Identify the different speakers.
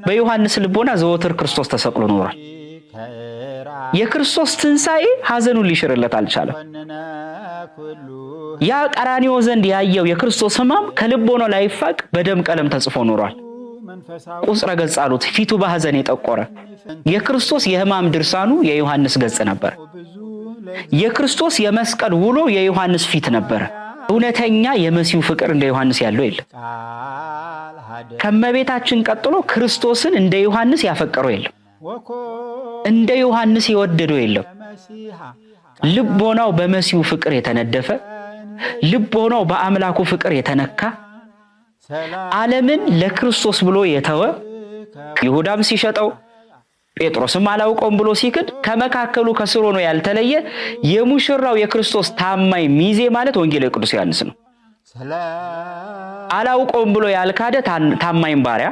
Speaker 1: በዮሐንስ ልቦና ዘወትር ክርስቶስ ተሰቅሎ ኖሯል። የክርስቶስ ትንሣኤ ሐዘኑን ሊሽርለት አልቻለም። ያ ቀራንዮ ዘንድ ያየው የክርስቶስ ሕማም ከልቦናው ላይፋቅ በደም ቀለም ተጽፎ ኖሯል። ቁጽረ ገጽ አሉት፣ ፊቱ በሐዘን የጠቆረ። የክርስቶስ የሕማም ድርሳኑ የዮሐንስ ገጽ ነበር። የክርስቶስ የመስቀል ውሎ የዮሐንስ ፊት ነበር። እውነተኛ የመሲሁ ፍቅር እንደ ዮሐንስ ያለው የለም። ከመቤታችን ቀጥሎ ክርስቶስን እንደ ዮሐንስ ያፈቀረው የለም። እንደ ዮሐንስ የወደደው የለም። ልቦናው በመሲሁ ፍቅር የተነደፈ፣ ልቦናው በአምላኩ ፍቅር የተነካ፣ ዓለምን ለክርስቶስ ብሎ የተወ፣ ይሁዳም ሲሸጠው ጴጥሮስም አላውቀውም ብሎ ሲክድ ከመካከሉ ከስሩ ነው ያልተለየ የሙሽራው የክርስቶስ ታማኝ ሚዜ ማለት ወንጌላዊ ቅዱስ ዮሐንስ ነው። አላውቀውም ብሎ ያልካደ ታማኝ ባሪያ